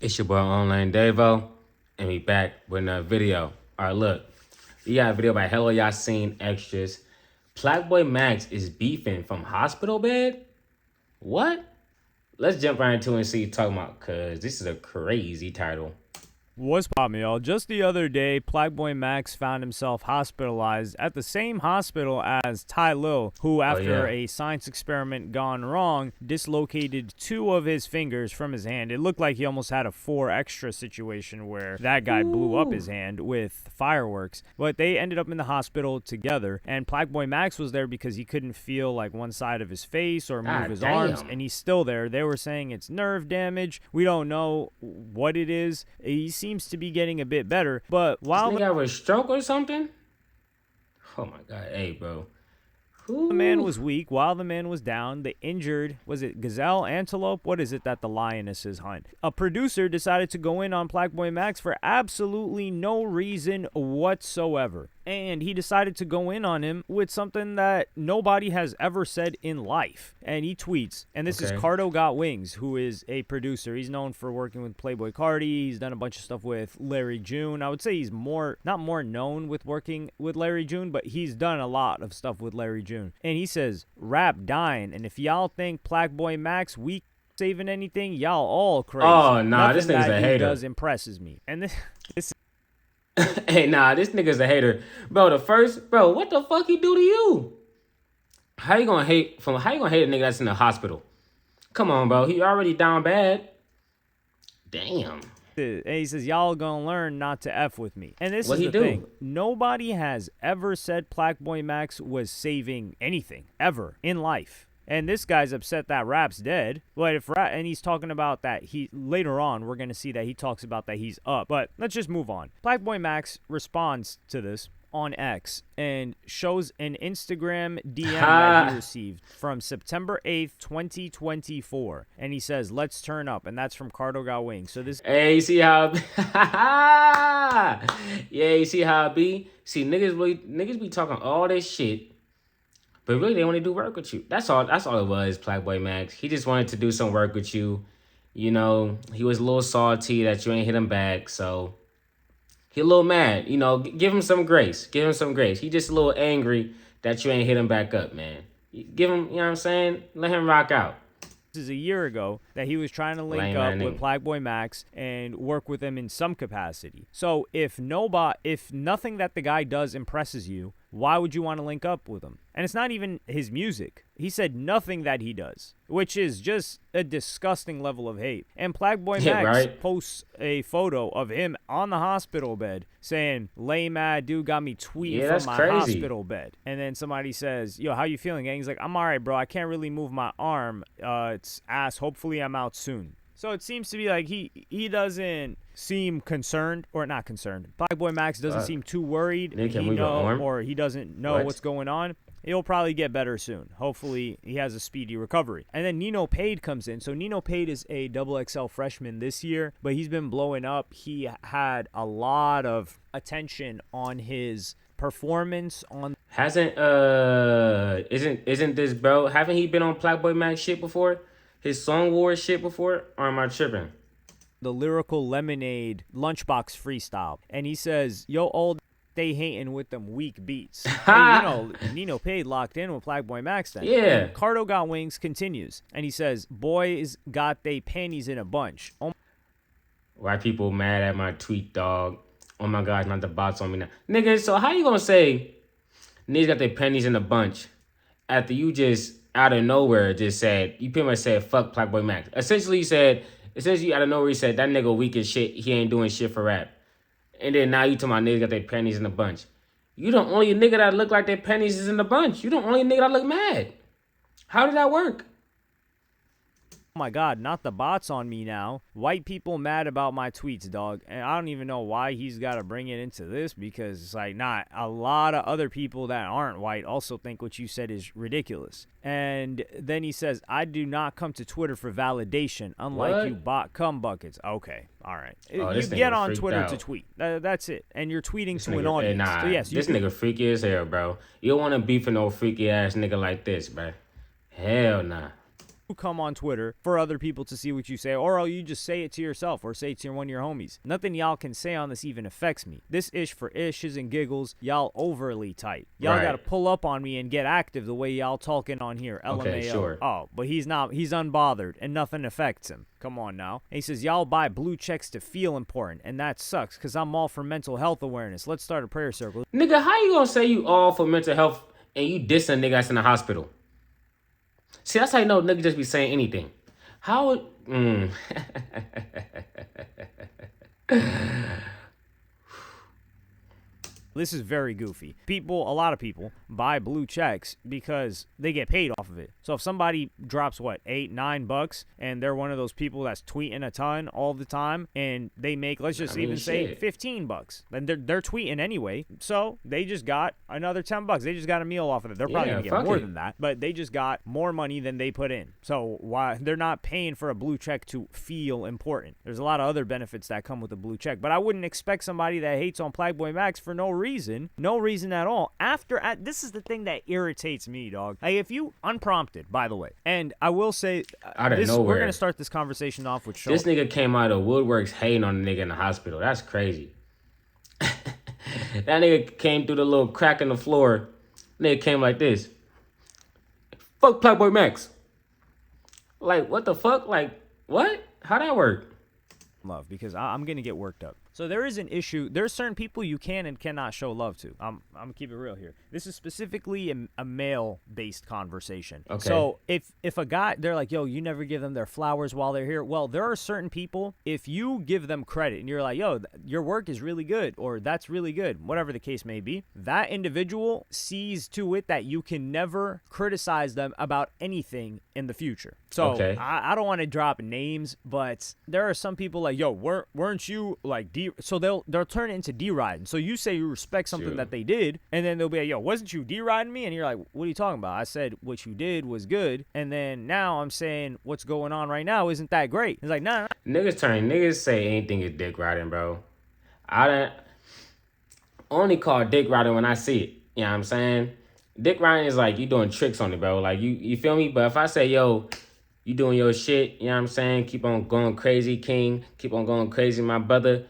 It's your boy Online Davo, and we back with another video. Alright, look, we got a video by Hello Yasin Extras. PlaqueBoyMax is beefing from hospital bed? What? Let's jump right into it and see what you're talking about, cause this is a crazy title. What's poppin', y'all? Just the other day, PlaqueBoyMax found himself hospitalized at the same hospital as Ty Lil, who, after a science experiment gone wrong, dislocated 2 of his fingers from his hand. It looked like he almost had a 4 extra situation where that guy blew up his hand with fireworks. But they ended up in the hospital together, and PlaqueBoyMax was there because he couldn't feel like one side of his face or move his arms, and he's still there. They were saying it's nerve damage. We don't know what it is. He seems to be getting a bit better, but while this nigga have a stroke or something? Oh my god, hey bro. the man was weak, while the man was down, the injured, was it gazelle, antelope? What is it that the lionesses hunt? A producer decided to go in on PlaqueBoyMax for absolutely no reason whatsoever. And he decided to go in on him with something that nobody has ever said in life. And he tweets, and this is Cardo Got Wings, who is a producer. He's known for working with Playboy Cardi. He's done a bunch of stuff with Larry June. I would say he's not more known with working with Larry June, but he's done a lot of stuff with Larry June. And he says, rap dying. And if y'all think PlaqueBoyMax weak saving anything, y'all all crazy. Oh, nah, Nothing this nigga's that a he hater. does impresses me. And this Hey, nah, this nigga's a hater. Bro, what the fuck he do to you? How you gonna hate a nigga that's in the hospital? Come on, bro. He already down bad. Damn. And he says, y'all gonna learn not to F with me. And this What'd is he the do? thing. Nobody has ever said PlaqueBoyMax was saving anything, ever, in life. And this guy's upset that rap's dead. But and he's talking about that later on, we're gonna see that he talks about that he's up. But let's just move on. PlaqueBoyMax responds to this on X and shows an Instagram DM that he received from September 8th, 2024. And he says, let's turn up. And that's from Cardo Got Wings. So this... Hey, you see how... yeah, you see how it be? See, niggas be talking all this shit, but really they want to do work with you. That's all it was, PlaqueBoyMax. He just wanted to do some work with you. You know, he was a little salty that you ain't hit him back, so... he a little mad, you know, give him some grace. Give him some grace. He just a little angry that you ain't hit him back up, man. Give him, you know what I'm saying? Let him rock out. This is a year ago that he was trying to link up with PlaqueBoyMax and work with him in some capacity. So if nothing that the guy does impresses you, why would you want to link up with him? And it's not even his music. He said nothing that he does, which is just a disgusting level of hate. And PlaqueBoyMax posts a photo of him on the hospital bed saying, lame mad dude got me tweeting from my hospital bed. And then somebody says, yo, how you feeling? And he's like, I'm all right, bro. I can't really move my arm. It's ass. Hopefully I'm out soon. So it seems to be like he doesn't seem concerned, or not concerned. PlaqueBoyMax doesn't seem too worried. He doesn't know what's going on. He'll probably get better soon. Hopefully he has a speedy recovery. And then Nino Pade comes in. So Nino Pade is a XXL freshman this year, but he's been blowing up. He had a lot of attention on his performance on... Isn't this bro? Haven't he been on PlaqueBoyMax shit before? His Song Wars shit before? Or am I tripping? The Lyrical Lemonade Lunchbox freestyle. And he says, yo, old, they hating with them weak beats. Hey, you know, Nino Pade locked in with PlaqueBoyMax then. Yeah. And Cardo Got Wings continues. And he says, boys got they panties in a bunch. Why people mad at my tweet, dog? Oh my God, not the bots on me now. Nigga, so how you gonna say niggas got their panties in a bunch after you just out of nowhere just said, you pretty much said, fuck PlaqueBoyMax. Essentially out of nowhere you said, that nigga weak as shit, he ain't doing shit for rap. And then now you talking about niggas got their panties in a bunch. You the only nigga that look like their panties is in a bunch. You the only nigga that look mad. How did that work? Oh my God, not the bots on me now. White people mad about my tweets, dog. And I don't even know why he's got to bring it into this, because it's like, not a lot of other people that aren't white also think what you said is ridiculous. And then he says, I do not come to Twitter for validation, unlike you bot cum buckets. Okay, all right. You get on Twitter to tweet. That's it. And you're tweeting to an audience. Nah, so yes, this nigga freaky as hell, bro. You don't want to beef with no freaky ass nigga like this, bro. Hell nah. come on Twitter for other people to see what you say, or you just say it to yourself or say it to one of your homies. Nothing y'all can say on this even affects me. This ish for ishes and giggles, y'all overly tight. Y'all got to pull up on me and get active the way y'all talking on here. LMAO. Okay, sure. Oh, but he's not. He's unbothered and nothing affects him. Come on now. And he says, y'all buy blue checks to feel important, and that sucks because I'm all for mental health awareness. Let's start a prayer circle. Nigga, how you gonna say you all for mental health and you diss a nigga that's in the hospital? See, that's how you know niggas just be saying anything. How? This is very goofy. A lot of people buy blue checks because they get paid off of it. So if somebody drops $8, $9, and they're one of those people that's tweeting a ton all the time, and they make, let's just say $15, then they're tweeting anyway. So they just got another $10. They just got a meal off of it. They're probably gonna get more than that, but they just got more money than they put in. So why they're not paying for a blue check to feel important? There's a lot of other benefits that come with a blue check, but I wouldn't expect somebody that hates on PlaqueBoyMax for no reason at all. This is the thing that irritates me, dog. Like, if you unprompted, by the way, and I will say, out of nowhere, we're gonna start this conversation off with this nigga came out of woodworks hating on the nigga in the hospital. That's crazy. That nigga came through the little crack in the floor. Nigga came like this. Fuck PlaqueBoyMax. Like, what the fuck? Like, what? How that work? Love, because I'm gonna get worked up. So there is an issue. There's certain people you can and cannot show love to. I'm gonna keep it real here. This is specifically a male-based conversation. Okay. So if a guy, they're like, yo, you never give them their flowers while they're here. Well, there are certain people, if you give them credit and you're like, yo, your work is really good, or that's really good, whatever the case may be, that individual sees to it that you can never criticize them about anything in the future. So okay. I don't want to drop names, but there are some people like, yo, weren't you like so they'll turn it into deriding. So you say you respect something that they did, and then they'll be like, yo, wasn't you deriding me? And you're like, what are you talking about? I said what you did was good, and then now I'm saying what's going on right now isn't that great. It's like, nah. Niggas say anything is dick riding, bro. I don't only call dick riding when I see it. You know what I'm saying? Dick riding is like you doing tricks on it, bro. Like you feel me? But if I say, yo, you doing your shit, you know what I'm saying? Keep on going crazy, King. Keep on going crazy, my brother.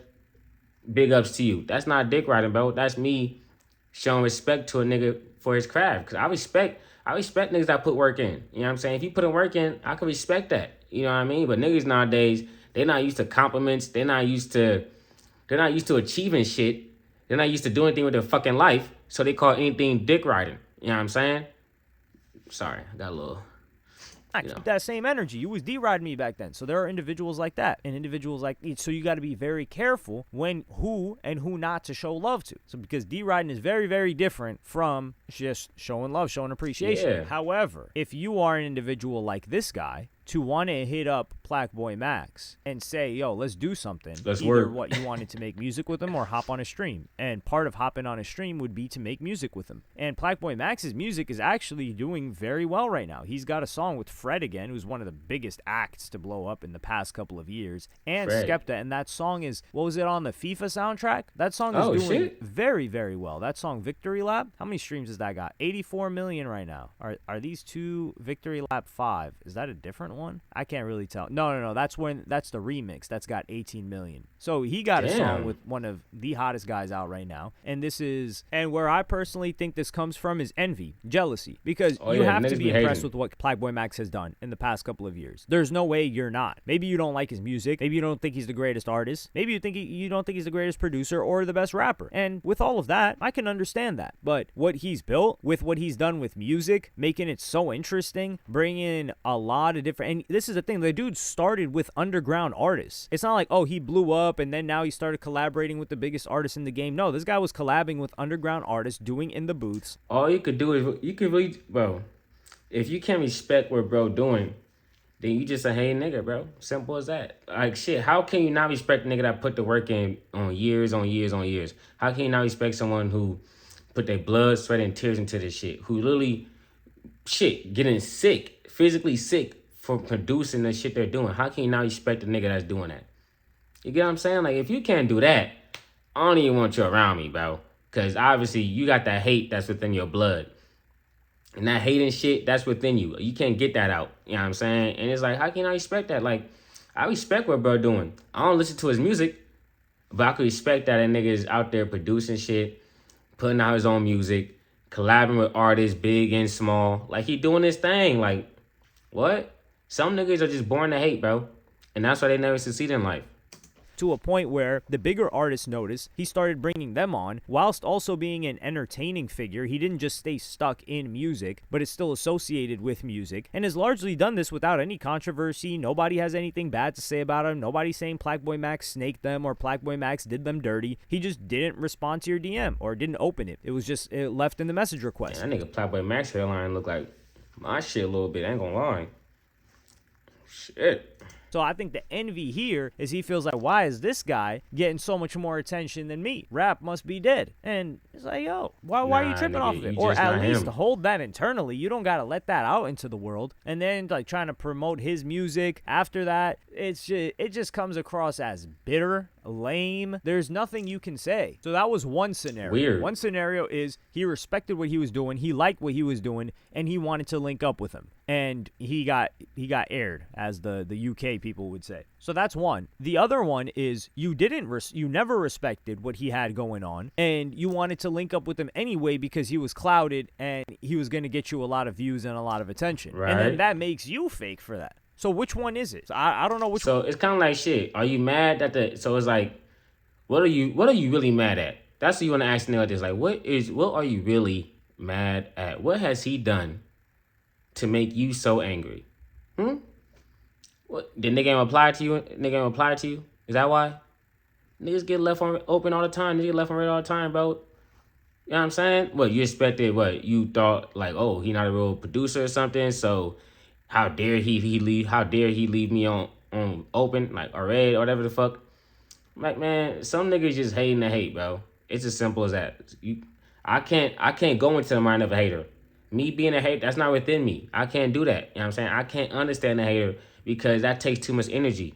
Big ups to you. That's not dick riding, bro. That's me showing respect to a nigga for his craft. Cause I respect niggas that put work in. You know what I'm saying? If you put in work in, I can respect that. You know what I mean? But niggas nowadays, they're not used to compliments. They're not used to achieving shit. They're not used to doing anything with their fucking life. So they call anything dick riding. You know what I'm saying? Sorry, I got a little. I keep that same energy. You was deriding me back then. So there are individuals like that and individuals like me. So you got to be very careful when who not to show love to. So because deriding is very, very different from just showing love, showing appreciation. Yeah. However, if you are an individual like this guy, to want to hit up PlaqueBoyMax and say, yo, let's do something. Let's Either work. what you wanted to make music with him or hop on a stream. And part of hopping on a stream would be to make music with him. And PlaqueBoyMax's music is actually doing very well right now. He's got a song with Fred again, who's one of the biggest acts to blow up in the past couple of years. And Fred. Skepta. And that song is, what was it on the FIFA soundtrack? That song is doing very, very well. That song, Victory Lap, how many streams has that got? 84 million right now. Are these two Victory Lap 5? Is that a different one? I can't really tell. No. That's the remix. That's got 18 million. So he got a song with one of the hottest guys out right now. And where I personally think this comes from is envy, jealousy. Because you have to be impressed with what PlaqueBoyMax has done in the past couple of years. There's no way you're not. Maybe you don't like his music. Maybe you don't think he's the greatest artist. Maybe you don't think he's the greatest producer or the best rapper. And with all of that, I can understand that. But what he's built with what he's done with music, making it so interesting, bringing in a lot of different. And this is the thing. The dude started with underground artists. It's not like, oh, he blew up and then now he started collaborating with the biggest artists in the game. No, this guy was collabing with underground artists, doing in the booths. All you could do is, you could really, bro, if you can't respect what bro doing, then you just a hey nigga, bro. Simple as that. Like, shit, how can you not respect a nigga that put the work in on years, on years, on years? How can you not respect someone who put their blood, sweat, and tears into this shit? Who literally, getting sick, physically sick for producing the shit they're doing. How can you not respect the nigga that's doing that? You get what I'm saying? Like, if you can't do that, I don't even want you around me, bro. Because obviously you got that hate that's within your blood. And that hating shit, that's within you. You can't get that out. You know what I'm saying? And it's like, how can I respect that? Like, I respect what bro doing. I don't listen to his music, but I could respect that nigga is out there producing shit, putting out his own music, collabing with artists big and small. Like, he doing his thing. Like, what? Some niggas are just born to hate, bro. And that's why they never succeed in life. To a point where the bigger artists noticed, he started bringing them on, whilst also being an entertaining figure. He didn't just stay stuck in music, but is still associated with music, and has largely done this without any controversy. Nobody has anything bad to say about him. Nobody's saying PlaqueBoyMax snaked them or PlaqueBoyMax did them dirty. He just didn't respond to your DM or didn't open it. It was just left in the message request. Man, that nigga PlaqueBoyMax hairline look like my shit a little bit. I ain't gonna lie. Shit. So I think the envy here is he feels like, why is this guy getting so much more attention than me? Rap must be dead. And it's like, yo, why are you tripping off of it? Or at least hold that internally. You don't got to let that out into the world. And then like trying to promote his music after that, it just comes across as bitter, lame. There's nothing you can say. So that was one scenario. Weird. One scenario is he respected what he was doing. He liked what he was doing, and he wanted to link up with him. And he got aired, as the UK people would say. So that's one. The other one is you never respected what he had going on, and you wanted to link up with him anyway because he was clouded and he was going to get you a lot of views and a lot of attention. Right. And then that makes you fake for that. So which one is it? I don't know which one. So it's kind of like shit. Are you mad that so it's like, what are you really mad at? That's what you want to ask Neil. This like, what are you really mad at? What has he done to make you so angry? What, the nigga ain't reply to you? Nigga ain't reply to you? Is that why? Niggas get left on open all the time. Niggas get left on red all the time, bro. You know what I'm saying? What, you expected, what, you thought like, oh, he not a real producer or something, so how dare he leave me on open, like, or red, or whatever the fuck. Like, man, some niggas just hating the hate, bro. It's as simple as that. I can't go into the mind of a hater. Me being a hater, that's not within me. I can't do that. You know what I'm saying? I can't understand the hater because that takes too much energy,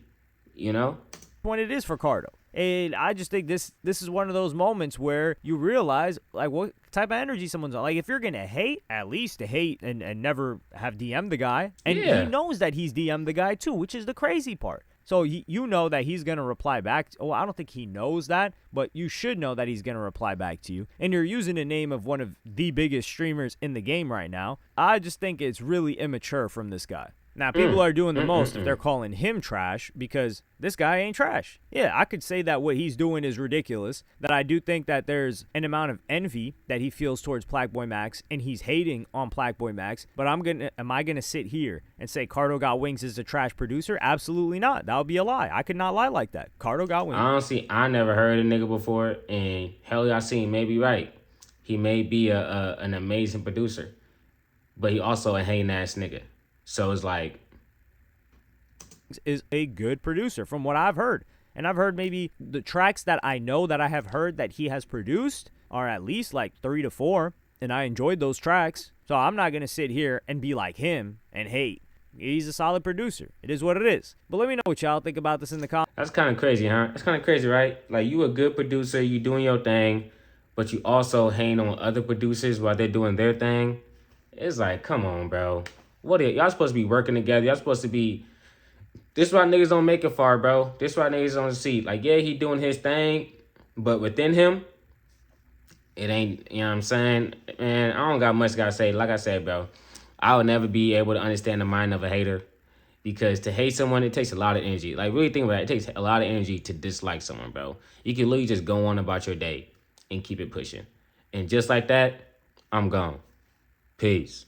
you know? When it is for Cardo. And I just think this is one of those moments where you realize like what type of energy someone's on. Like if you're gonna hate, at least to hate and never have DM'd the guy. And he knows that he's DM'd the guy too, which is the crazy part. So you know that he's going to reply back. I don't think he knows that, but you should know that he's going to reply back to you. And you're using the name of one of the biggest streamers in the game right now. I just think it's really immature from this guy. Now, people are doing the most if they're calling him trash because this guy ain't trash. Yeah, I could say that what he's doing is ridiculous, that I do think that there's an amount of envy that he feels towards PlaqueBoyMax, and he's hating on PlaqueBoyMax, but am I going to sit here and say Cardo Got Wings is a trash producer? Absolutely not. That would be a lie. I could not lie like that. Cardo Got Wings. Honestly, I never heard a nigga before, and hell, y'all seen may be right. He may be an amazing producer, but he also a hating ass nigga. So it's like, is a good producer from what I've heard. And I've heard maybe the tracks that I know that I have heard that he has produced are at least like 3 to 4. And I enjoyed those tracks. So I'm not going to sit here and be like him and hate. He's a solid producer. It is what it is. But let me know what y'all think about this in the comments. That's kind of crazy, huh? That's kind of crazy, right? Like, you a good producer, you doing your thing, but you also hang on other producers while they're doing their thing. It's like, come on, bro. Y'all supposed to be working together. Y'all supposed to be... This is why niggas don't make it far, bro. This is why niggas don't see. Like, yeah, he doing his thing, but within him, it ain't, you know what I'm saying? Man, I don't got much to say. Like I said, bro, I would never be able to understand the mind of a hater because to hate someone, it takes a lot of energy. Like, really think about it. It takes a lot of energy to dislike someone, bro. You can literally just go on about your day and keep it pushing. And just like that, I'm gone. Peace.